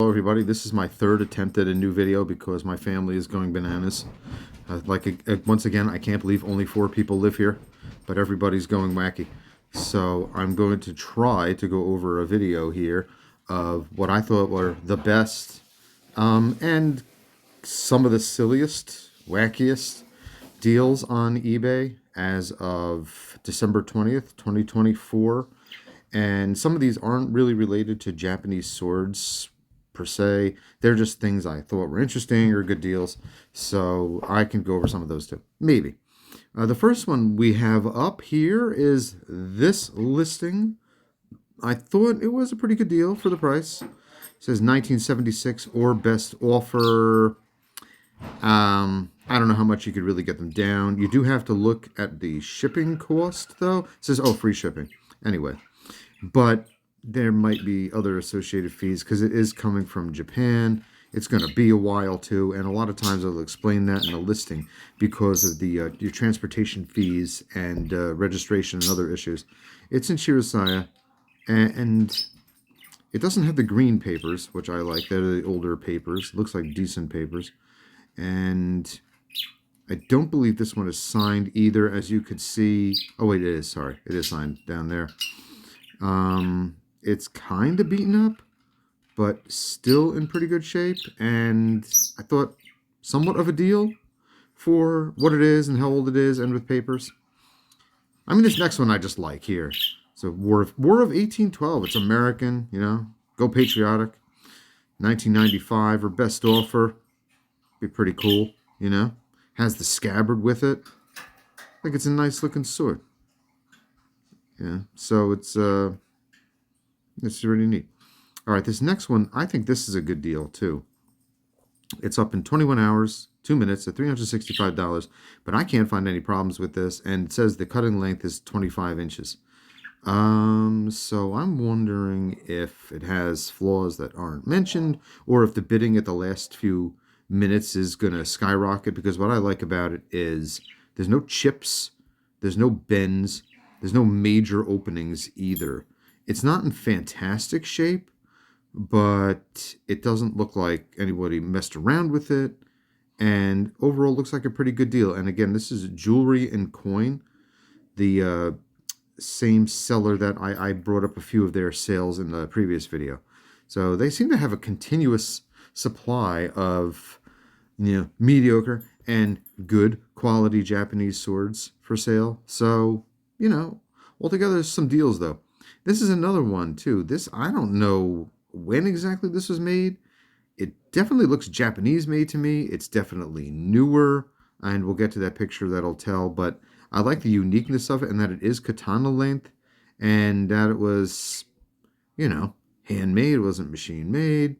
Hello everybody, this is my third attempt at a new video because my family is going bananas. Once again, I can't believe only 4 people live here, but everybody's going wacky. So I'm going to try to go over a video here of what I thought were the best and some of the silliest, wackiest deals on eBay as of December 20th, 2024. And some of these aren't really related to Japanese swords per se. They're just things I thought were interesting or good deals. So I can go over some of those too. Maybe. The first one we have up here is this listing. I thought it was a pretty good deal for the price. It says 1976 or best offer. I don't know how much you could really get them down. You do have to look at the shipping cost, though. It says, oh, free shipping. Anyway, but there might be other associated fees because it is coming from Japan. It's going to be a while too, and a lot of times I'll explain that in the listing because of the your transportation fees and registration and other issues. It's in Shirosaya, and it doesn't have the green papers, which I like. They're the older papers. It looks like decent papers, and I don't believe this one is signed either, as you could see. Oh wait, it is. Sorry, it is signed down there. It's kind of beaten up, but still in pretty good shape. And I thought somewhat of a deal for what it is and how old it is and with papers. I mean, this next one I just like here. So War of 1812. It's American, you know. Go patriotic. 1995 or best offer. Be pretty cool, you know. Has the scabbard with it. I think it's a nice looking sword. Yeah, so it's really neat. All right, this next one, I think this is a good deal too. It's up in 21 hours, 2 minutes at $365, but I can't find any problems with this, and it says the cutting length is 25 inches. So I'm wondering if it has flaws that aren't mentioned, or if the bidding at the last few minutes is going to skyrocket, because what I like about it is there's no chips, there's no bends, there's no major openings either. It's not in fantastic shape, but it doesn't look like anybody messed around with it. And overall looks like a pretty good deal. And again, this is jewelry and coin. The same seller that I brought up a few of their sales in the previous video. So they seem to have a continuous supply of, you know, mediocre and good quality Japanese swords for sale. So, you know, altogether there's some deals though. This is another one too. This, I don't know when exactly this was made. It definitely looks Japanese made to me. It's definitely newer, and we'll get to that picture that'll tell, but I like the uniqueness of it and that it is katana length and that it was, you know, handmade. It wasn't machine made.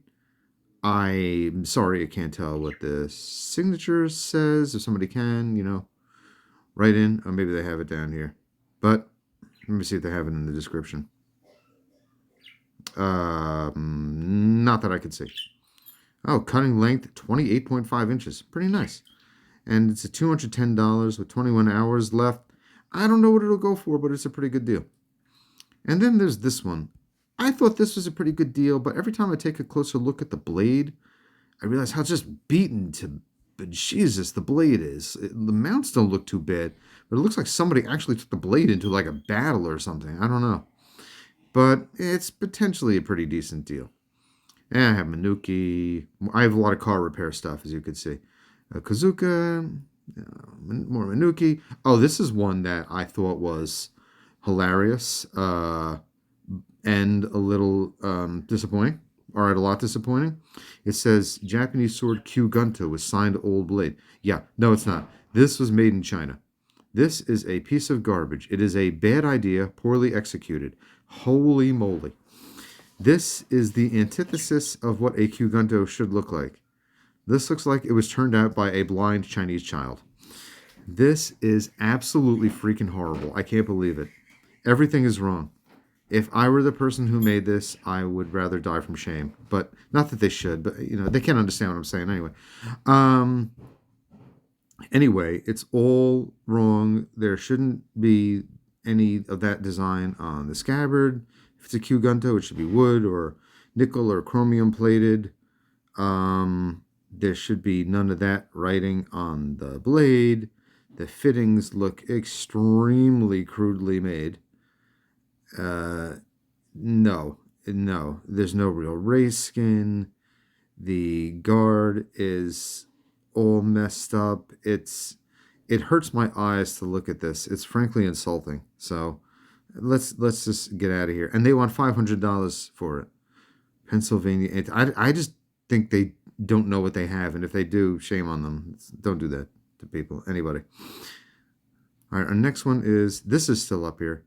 I'm sorry I can't tell what the signature says. If somebody can, you know, write in, or maybe they have it down here. But let me see if they have it in the description. Not that I could see. Oh, cutting length 28.5 inches. Pretty nice. And it's a $210 with 21 hours left. I don't know what it'll go for, but it's a pretty good deal. And then there's this one. I thought this was a pretty good deal, but every time I take a closer look at the blade, I realize how just beaten to Jesus the blade is. The mounts don't look too bad, but it looks like somebody actually took the blade into like a battle or something. I don't know. But it's potentially a pretty decent deal. And I have Manuki. I have a lot of car repair stuff, as you could see. Kazuka, more Manuki. Oh, this is one that I thought was hilarious and a little disappointing. All right, a lot disappointing. It says Japanese sword Q Gunto with signed old blade. Yeah, no, it's not. This was made in China. This is a piece of garbage. It is a bad idea, poorly executed. Holy moly. This is the antithesis of what a Q Gunto should look like. This looks like it was turned out by a blind Chinese child. This is absolutely freaking horrible. I can't believe it. Everything is wrong. If I were the person who made this, I would rather die from shame. But not that they should, but you know, they can't understand what I'm saying anyway. Anyway, it's all wrong. There shouldn't be any of that design on the scabbard. If it's a Q Gunto, it should be wood or nickel or chromium plated. There should be none of that writing on the blade. The fittings look extremely crudely made. Uh, no, no, there's no real race skin. The guard is all messed up. It hurts my eyes to look at this. It's frankly insulting. So let's just get out of here. And they want $500 for it. Pennsylvania. I just think they don't know what they have, and if they do, shame on them. Don't do that to people, anybody. All right, our next one is, this is still up here.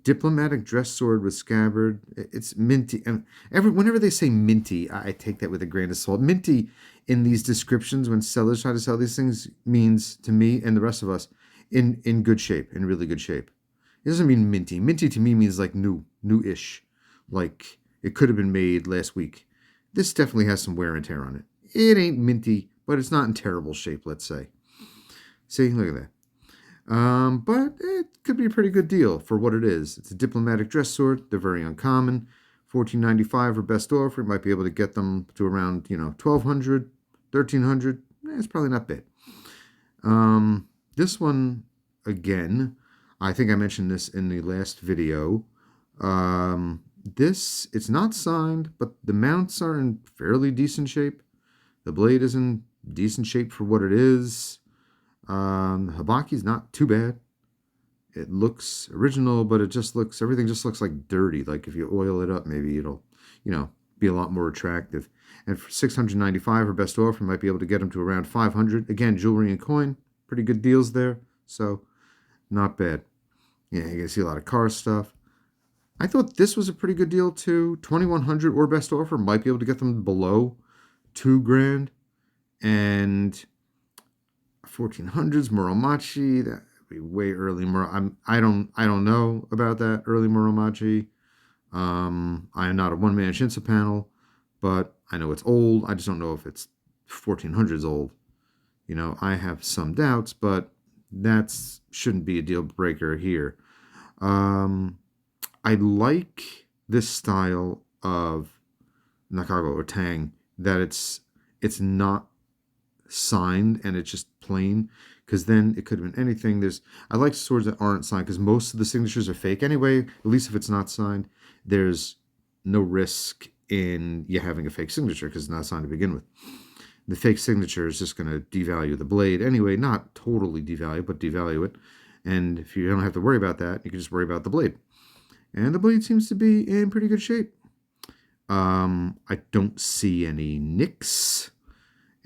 Diplomatic dress sword with scabbard. It's minty. And whenever they say minty, I take that with a grain of salt. Minty in these descriptions, when sellers try to sell these things, means to me and the rest of us in good shape, in really good shape. It doesn't mean minty. Minty to me means like new-ish, like it could have been made last week. This definitely has some wear and tear on it. It ain't minty, but it's not in terrible shape, let's say. See, look at that. But it could be a pretty good deal for what it is. It's a diplomatic dress sword. They're very uncommon. $14.95 for best offer. You might be able to get them to around, $1,200, $1,300. It's probably not bad. This one, again, I think I mentioned this in the last video. It's not signed, but the mounts are in fairly decent shape. The blade is in decent shape for what it is. Habaki's not too bad. It looks original, but everything just looks like dirty. Like if you oil it up, maybe it'll, be a lot more attractive. And for $695 or best offer, you might be able to get them to around $500. Again, jewelry and coin, pretty good deals there. So, not bad. Yeah, you can see a lot of car stuff. I thought this was a pretty good deal too. $2,100 or best offer, might be able to get them below $2,000. And 1400s Muromachi, that would be way early. I don't know about that early Muromachi. I am not a one-man Shinsa panel, but I know it's old. I just don't know if it's 1400s old. I have some doubts, but that shouldn't be a deal breaker here. I like this style of Nakago or Tang, that it's not signed and it's just plain, because then it could have been anything. I like swords that aren't signed, because most of the signatures are fake anyway. At least if it's not signed, there's no risk in you having a fake signature because it's not signed to begin with. The fake signature is just going to devalue the blade anyway, not totally devalue, but devalue it. And if you don't have to worry about that, you can just worry about the blade. And the blade seems to be in pretty good shape. I don't see any nicks.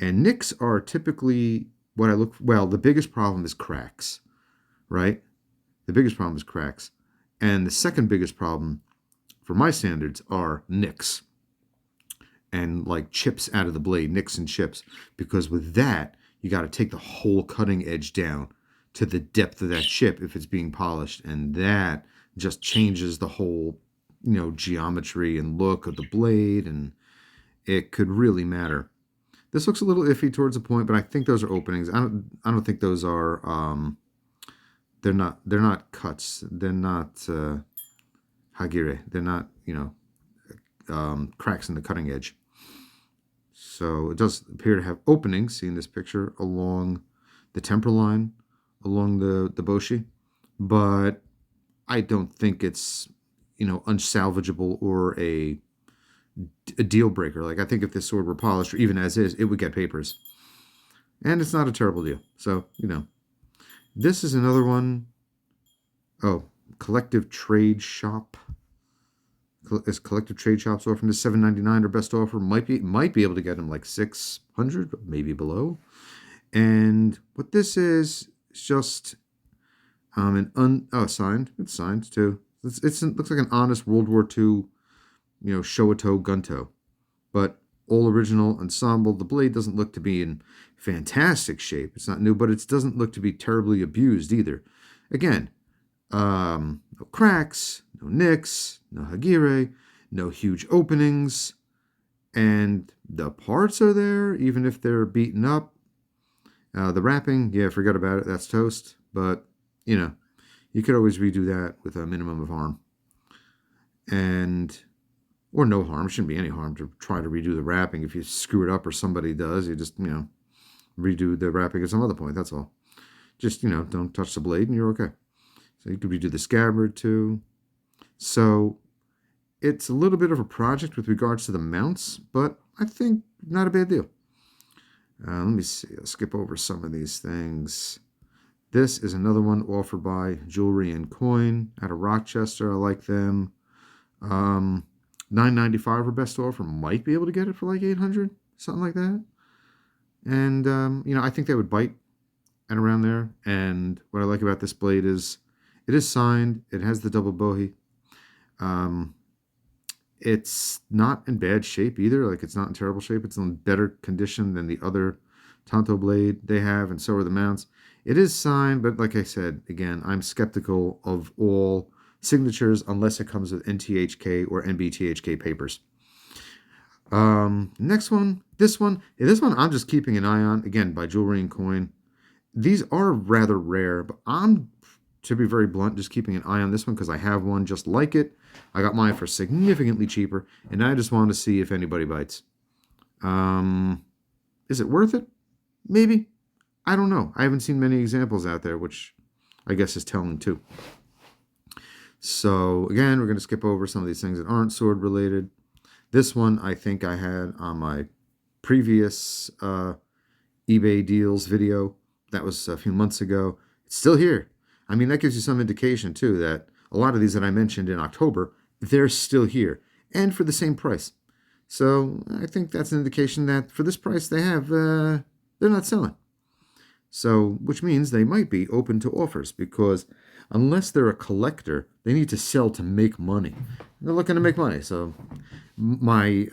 And nicks are typically the biggest problem is cracks, right? The biggest problem is cracks. And the second biggest problem, for my standards, are nicks. And like chips out of the blade, nicks and chips. Because with that, you got to take the whole cutting edge down to the depth of that chip if it's being polished. And that just changes the whole, geometry and look of the blade. And it could really matter. This looks a little iffy towards a point, but I think those are openings. I don't think those are. They're not cuts. They're not hagire. They're not cracks in the cutting edge. So it does appear to have openings. See in this picture along the temporal line, along the boshi, but I don't think it's unsalvageable or a deal breaker. Like, I think if this sword were polished, or even as is, it would get papers. And it's not a terrible deal. So, this is another one. Oh, Collective Trade Shop. Is Collective Trade Shops offering this $7.99 or best offer? Might be able to get them like $600, but maybe below. And what this is just signed. It's signed too. It looks like an honest World War II, Showato Gunto, but all original ensemble. The blade doesn't look to be in fantastic shape. It's not new, but it doesn't look to be terribly abused either. Again, no cracks, no nicks, no hagire, no huge openings, and the parts are there, even if they're beaten up. The wrapping, forget about it. That's toast. But, you could always redo that with a minimum of harm. And or no harm. Shouldn't be any harm to try to redo the wrapping. If you screw it up or somebody does, you just, redo the wrapping at some other point. That's all. Just, don't touch the blade and you're okay. So you could redo the scabbard too. So it's a little bit of a project with regards to the mounts, but I think not a bad deal. Let me see. I'll skip over some of these things. This is another one offered by Jewelry and Coin out of Rochester. I like them. $9.95 or best offer. Might be able to get it for like $800, something like that. And I think they would bite at around there. And what I like about this blade is it is signed. It has the double bohea. It's not in bad shape either. Like, it's not in terrible shape. It's in better condition than the other Tanto blade they have, and so are the mounts. It is signed, but like I said, again, I'm skeptical of all signatures unless it comes with NTHK or NBTHK papers. Next one, this one I'm just keeping an eye on, again, by Jewelry and Coin. These are rather rare, but I'm, to be very blunt, just keeping an eye on this one because I have one just like it. I got mine for significantly cheaper, and I just wanted to see if anybody bites. Is it worth it? Maybe. I don't know. I haven't seen many examples out there, which I guess is telling too. So again, we're going to skip over some of these things that aren't sword related. This one I think I had on my previous eBay deals video. That was a few months ago. It's still here. I mean, that gives you some indication too that a lot of these that I mentioned in October, they're still here and for the same price. So I think that's an indication that for this price they have, they're not selling. So, which means they might be open to offers because unless they're a collector, they need to sell to make money. They're looking to make money. So my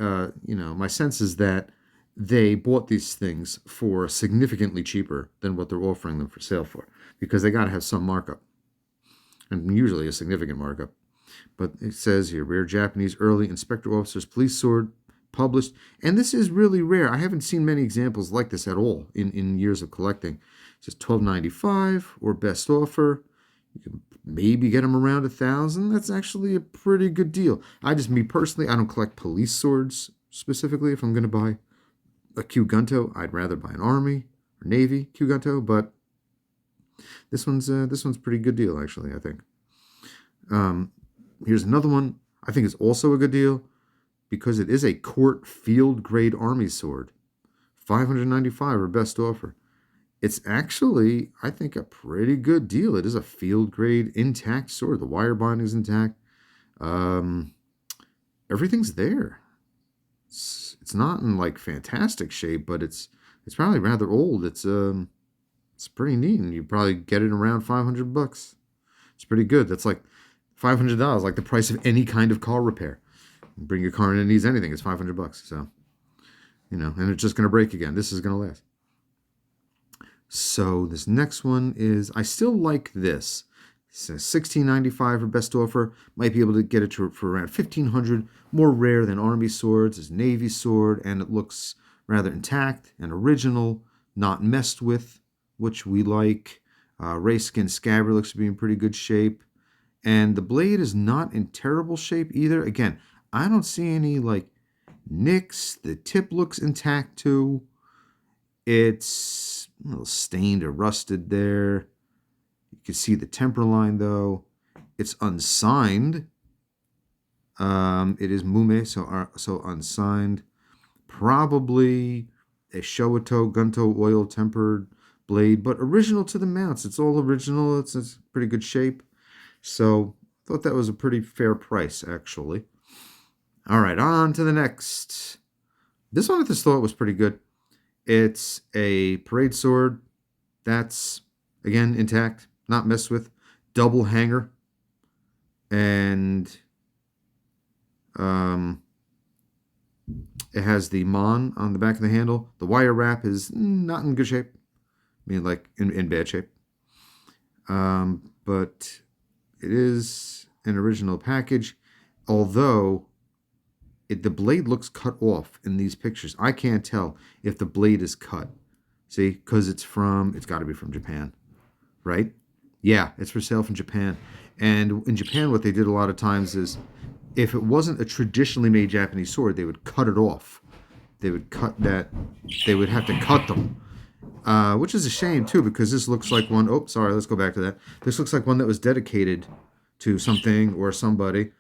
sense is that they bought these things for significantly cheaper than what they're offering them for sale for because they got to have some markup, and usually a significant markup. But it says here, rare Japanese early inspector officer's police sword published. And this is really rare. I haven't seen many examples like this at all in years of collecting. It says $12.95 or best offer. You can maybe get them around $1,000. That's actually a pretty good deal. Me personally, I don't collect police swords specifically. If I'm going to buy a Kyugunto, I'd rather buy an Army or Navy Kyugunto, but this one's pretty good deal, actually, I think. Here's another one I think is also a good deal because it is a court field grade Army sword. $595 or best offer. It's actually, I think, a pretty good deal. It is a field grade intact sword. The wire binding's intact. Everything's there. It's not in like fantastic shape, but it's probably rather old. It's pretty neat, and you probably get it around $500. It's pretty good. That's like $500, like the price of any kind of car repair. Bring your car in and it needs anything, it's $500. So, and it's just going to break again. This is going to last. So this next one is, I still like this. It says $16.95 for best offer. Might be able to get it for around $1,500. More rare than Army swords. It's Navy sword, and it looks rather intact and original, not messed with, which we like. Ray skin scabbard looks to be in pretty good shape. And the blade is not in terrible shape either. Again, I don't see any like nicks. The tip looks intact too. It's a little stained or rusted there. You can see the temper line though. It's unsigned. It is Mume, so unsigned. Probably a Showato Gunto oil tempered blade, but original to the mounts. It's all original. It's pretty good shape. So I thought that was a pretty fair price, actually. All right, on to the next. This one I just thought was pretty good. It's a parade sword that's, again, intact, not messed with. Double hanger. And it has the Mon on the back of the handle. The wire wrap is not in good shape. I mean, like, in bad shape. But it is an original package, although the blade looks cut off in these pictures. I can't tell if the blade is cut. See, because it's got to be from Japan, right? Yeah, it's for sale from Japan. And in Japan, what they did a lot of times is if it wasn't a traditionally made Japanese sword, they would cut it off. They would cut that. They would have to cut them, which is a shame too, because this looks like one. Oh, sorry. Let's go back to that. This looks like one that was dedicated to something or somebody.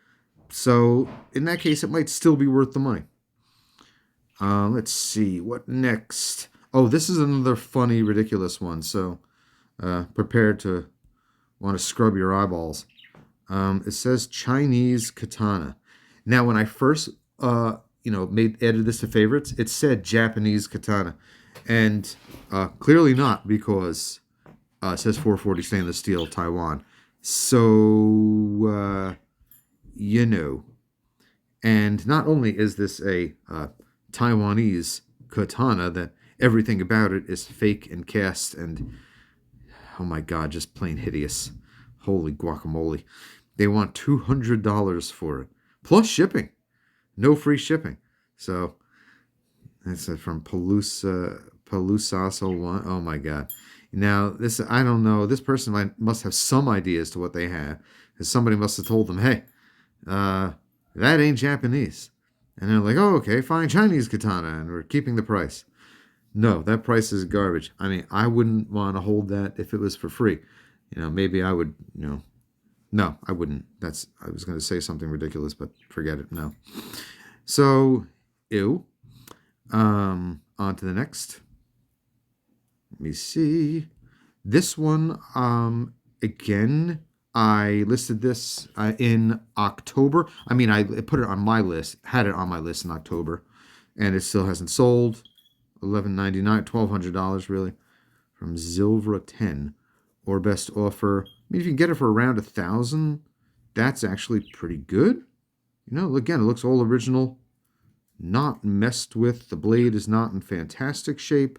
So in that case, it might still be worth the money. Let's see what next. Oh, this is another funny, ridiculous one. So prepare to want to scrub your eyeballs. It says Chinese katana. Now, when I first, added this to favorites, it said Japanese katana, and clearly not, because it says 440 stainless steel, Taiwan. So, and not only is this a Taiwanese katana, that everything about it is fake and cast, and oh my God, just plain hideous. Holy guacamole. They want $200 for it, plus shipping. No free shipping. So, that's from Pelusaso1. Oh my God. Now, this, I don't know. This person must have some idea as to what they have, because somebody must have told them, hey, that ain't Japanese. And they're like, oh, okay, fine, Chinese katana, and we're keeping the price. No, that price is garbage. I mean, I wouldn't want to hold that if it was for free. Maybe I would, no, I wouldn't. I was going to say something ridiculous, but forget it. No. So, ew. On to the next. Let me see. This one, again, I listed this in October. I mean, I put it on my list, had it on my list in October, and it still hasn't sold. $11.99, $1,200 really, from Zilvra 10, or best offer. I mean, if you can get it for around $1,000, that's actually pretty good. Again, it looks all original, not messed with. The blade is not in fantastic shape,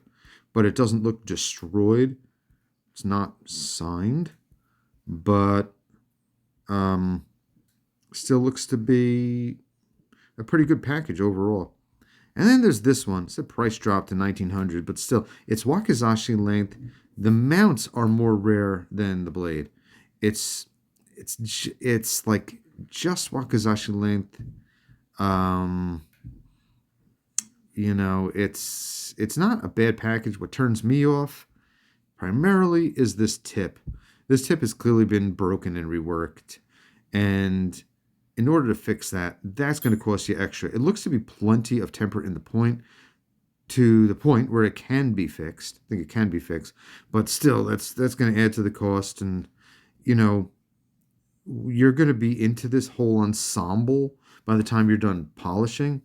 but it doesn't look destroyed. It's not signed, but still looks to be a pretty good package overall. And then there's this one. It's a price drop to $1,900, but still, it's wakizashi length. The mounts are more rare than the blade. It's like just wakizashi length. It's not a bad package. What turns me off primarily is this tip. This tip has clearly been broken and reworked, and in order to fix that, that's going to cost you extra. It looks to be plenty of temper in the point, to the point where it can be fixed. I think it can be fixed, but still, that's going to add to the cost. And you're going to be into this whole ensemble by the time you're done polishing,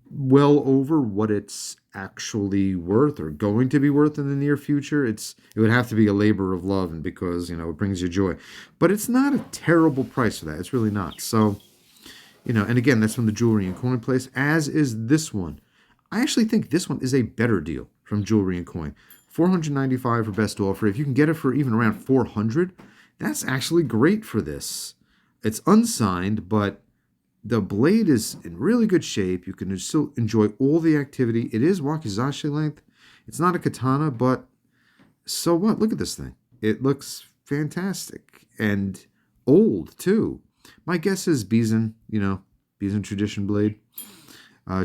well over what it's actually worth or going to be worth in the near future. It would have to be a labor of love, and because it brings you joy, but it's not a terrible price for that. It's really not. So and again, that's from the Jewelry and Coin place, as is this one. I actually think this one is a better deal from Jewelry and Coin. $495 for best offer. If you can get it for even around $400, that's actually great for this. It's unsigned, but the blade is in really good shape. You can still enjoy all the activity. It is wakizashi length. It's not a katana, but so what? Look at this thing. It looks fantastic and old too. My guess is Bison, Bison tradition blade,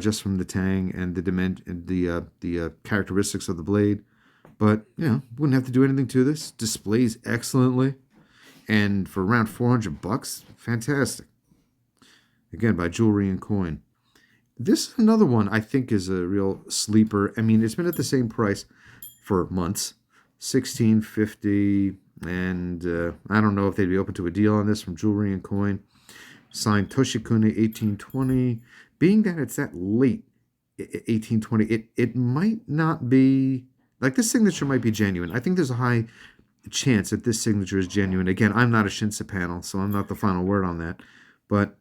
just from the tang and the characteristics of the blade. But wouldn't have to do anything to this. Displays excellently, and for around $400, fantastic. Again, by Jewelry and Coin. This is another one I think is a real sleeper. I mean, it's been at the same price for months, $16.50, and I don't know if they'd be open to a deal on this from Jewelry and Coin. Signed Toshikune 1820. Being that it's that late, 1820, it might not be, like, this signature might be genuine. I think there's a high chance that this signature is genuine. Again, I'm not a Shinsa panel, so I'm not the final word on that, but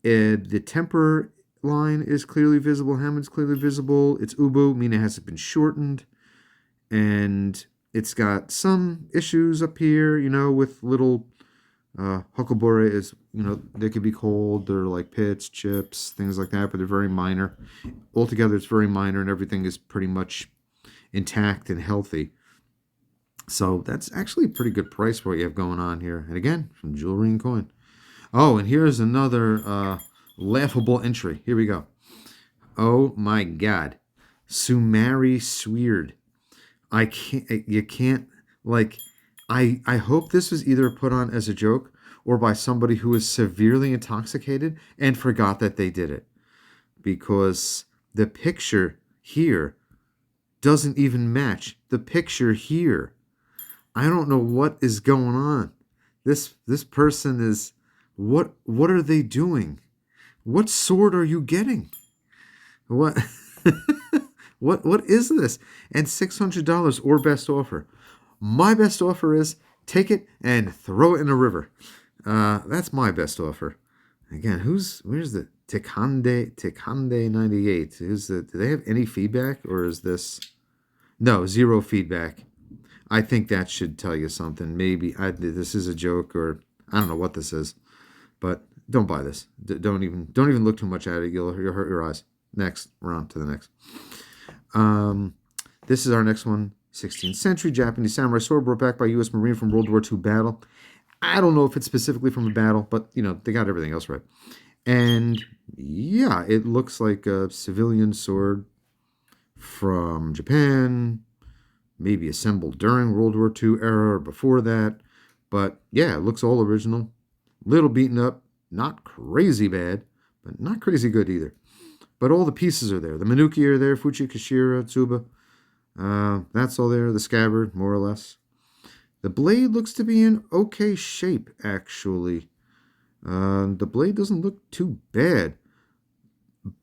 the temper line is clearly visible. Hammond's clearly visible. It's ubu, meaning it hasn't been shortened. And it's got some issues up here, with little hokobore is, they could be cold. They're like pits, chips, things like that, but they're very minor. Altogether, it's very minor, and everything is pretty much intact and healthy. So that's actually a pretty good price for what you have going on here. And again, from Jewelry and Coin. Oh, and here's another laughable entry. Here we go. Oh my God, Sumari Sweerd. I can't. You can't like. I hope this was either put on as a joke or by somebody who was severely intoxicated and forgot that they did it, because the picture here doesn't even match the picture here. I don't know what is going on. This person is what are they doing? What sword are you getting? What what is this? And $600 or best offer. My best offer is take it and throw it in a river. That's my best offer. Again, where's the Tikande 98? Who's the do they have any feedback, or is this no, zero feedback? I think that should tell you something. Maybe this is a joke, or I don't know what this is, but don't buy this. Don't even look too much at it. You'll hurt your eyes. Next, we're on to the next. This is our next one. 16th century Japanese samurai sword brought back by U.S. Marine from World War II battle. I don't know if it's specifically from a battle, but they got everything else right. And yeah, it looks like a civilian sword from Japan, maybe assembled during World War II era or before that. But yeah, it looks all original. Little beaten up, not crazy bad, but not crazy good either. But all the pieces are there. The Manuki are there, Fuchi, Kashira, Tsuba. That's all there. The scabbard, more or less. The blade looks to be in okay shape, actually. The blade doesn't look too bad.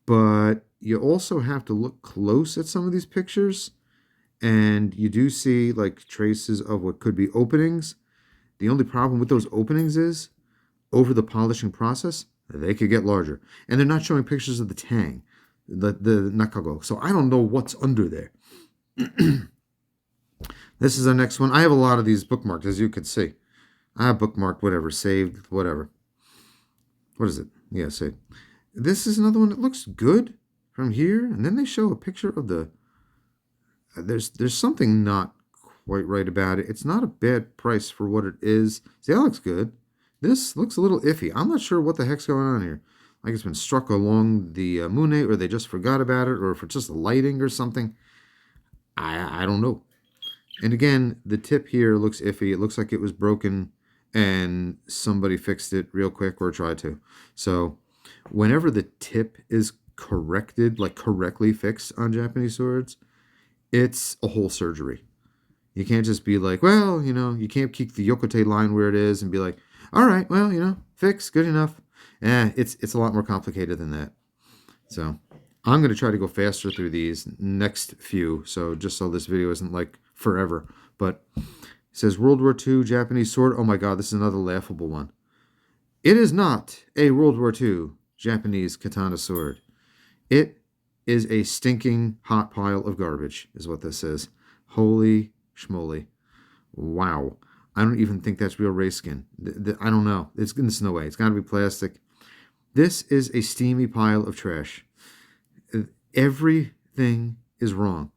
But you also have to look close at some of these pictures. And you do see like traces of what could be openings. The only problem with those openings is over the polishing process, they could get larger. And they're not showing pictures of the tang, the nakago. So I don't know what's under there. This is our next one. I have a lot of these bookmarked, as you could see. I have bookmarked whatever, saved, whatever. What is it? Yeah, saved. This is another one that looks good from here. And then they show a picture of the... There's something not quite right about it. It's not a bad price for what it is. See, that looks good. This looks a little iffy. I'm not sure what the heck's going on here. Like it's been struck along the Mune, or they just forgot about it, or if it's just lighting or something. I don't know. And again, the tip here looks iffy. It looks like it was broken and somebody fixed it real quick or tried to. So whenever the tip is corrected, like correctly fixed on Japanese swords, it's a whole surgery. You can't just be like, well, you can't keep the yokote line where it is and be like, all right, well, fix, good enough. It's a lot more complicated than that. So I'm going to try to go faster through these next few, so just so this video isn't like forever. But it says World War II Japanese sword. Oh my God, this is another laughable one. It is not a World War II Japanese katana sword. It is a stinking hot pile of garbage, is what this is. Holy schmoly. Wow. I don't even think that's real race skin. I don't know. It's no way. It's got to be plastic. This is a steamy pile of trash. Everything is wrong.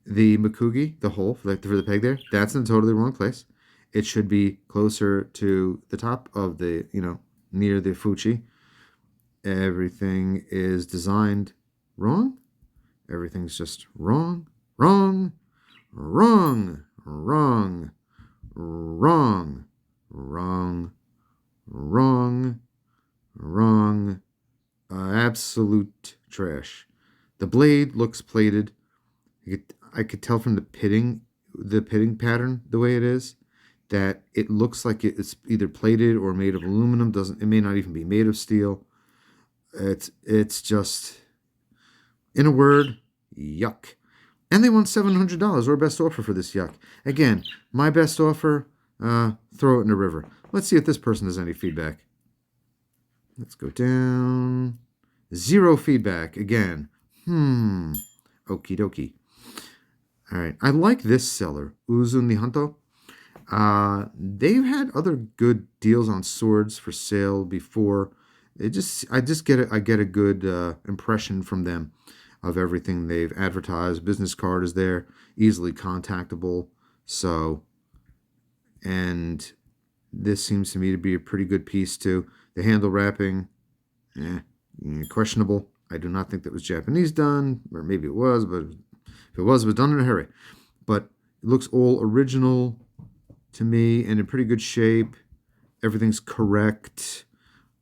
The Makugi, the hole for the peg there, that's in a totally wrong place. It should be closer to the top of the, near the Fuchi. Everything is designed wrong. Everything's just wrong, wrong, wrong, wrong, wrong, wrong, wrong, wrong. Absolute trash. The blade looks plated. I could tell from the pitting pattern, the way it is, that it looks like it's either plated or made of aluminum. It may not even be made of steel. It's just, in a word, yuck. And they want $700 or best offer for this yuck. Again, my best offer, throw it in the river. Let's see if this person has any feedback. Let's go down. Zero feedback again. Okie dokie. All right. I like this seller, Uzu Nihanto. They've had other good deals on swords for sale before. I get a good impression from them of everything they've advertised. Business card is there, easily contactable. So, and this seems to me to be a pretty good piece too. The handle wrapping, questionable. I do not think that was Japanese done, or maybe it was, but if it was done in a hurry. But it looks all original to me and in pretty good shape. Everything's correct.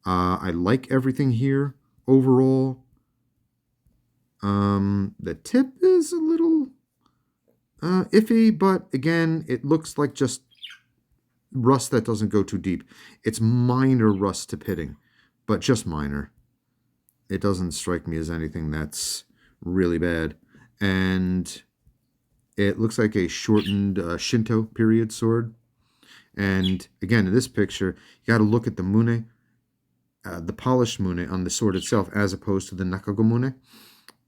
I like everything here overall. The tip is a little iffy, but again, it looks like just rust that doesn't go too deep. It's minor rust to pitting, but just minor. It doesn't strike me as anything that's really bad. And it looks like a shortened Shinto period sword. And again, in this picture, you got to look at the mune, the polished mune on the sword itself, as opposed to the nakago mune.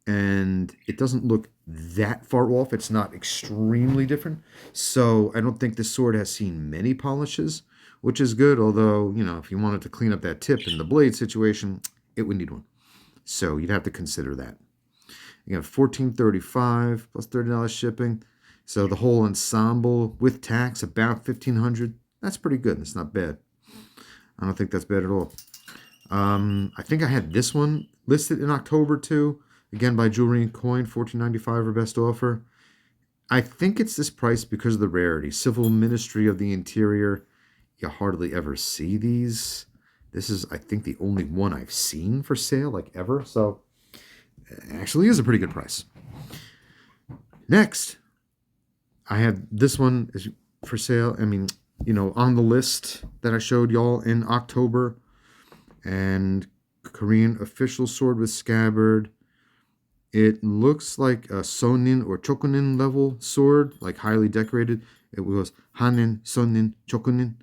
And it doesn't look that far off. It's not extremely different. So I don't think this sword has seen many polishes, which is good. Although, you know, if you wanted to clean up that tip in the blade situation, it would need one. So you'd have to consider that. You have $14.35 plus $30 shipping. So the whole ensemble with tax about $1,500. That's pretty good. That's not bad. I don't think that's bad at all. I think I had this one listed in October too. Again, by Jewelry and Coin, $14.95 or best offer. I think it's this price because of the rarity. Civil Ministry of the Interior, you hardly ever see these. This is, I think, the only one I've seen for sale, like ever. So, it actually is a pretty good price. Next, I have this one is for sale. I mean, you know, on the list that I showed y'all in October. And Korean official sword with scabbard. It looks like a Sonin or Chokunin level sword, like highly decorated. It was Hanin, Sonin, Chokunin.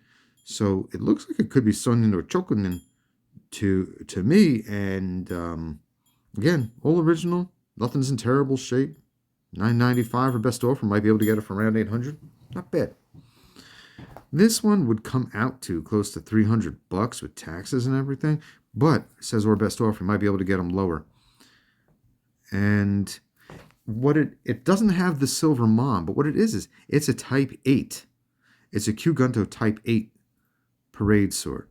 So it looks like it could be Sonin or Chokunin to me. And again, all original. Nothing's in terrible shape. $9.95 or best offer. Might be able to get it for around $800. Not bad. This one would come out to close to $300 with taxes and everything. But it says or best offer. Might be able to get them lower. And what it doesn't have the silver mom, but what it is it's a Type 8. It's a Kyugunto Type 8 parade sword.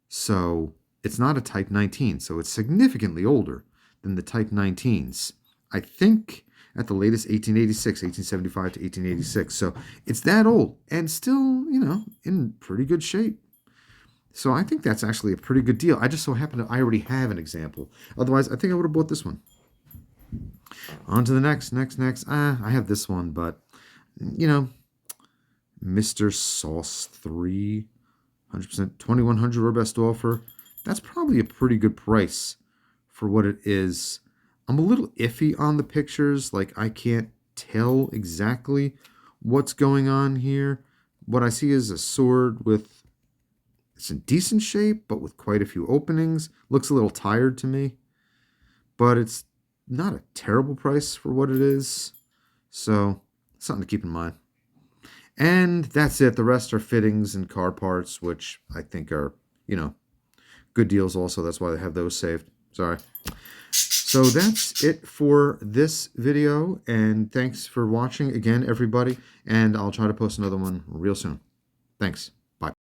So it's not a Type 19, so it's significantly older than the Type 19s. I think at the latest 1886, 1875 to 1886. So it's that old and still, you know, in pretty good shape. So I think that's actually a pretty good deal. I just so happen to I already have an example. Otherwise, I think I would have bought this one. On to the next. I have this one, but, you know, Mr. Sauce 3, 100%, $2,100 or best offer. That's probably a pretty good price for what it is. I'm a little iffy on the pictures. Like, I can't tell exactly what's going on here. What I see is a sword with, it's in decent shape, but with quite a few openings. Looks a little tired to me. But it's not a terrible price for what it is. So, something to keep in mind. And that's it. The rest are fittings and car parts, which I think are, you know, good deals also. That's why they have those saved. Sorry. So that's it for this video. And thanks for watching again, everybody. And I'll try to post another one real soon. Thanks. Bye.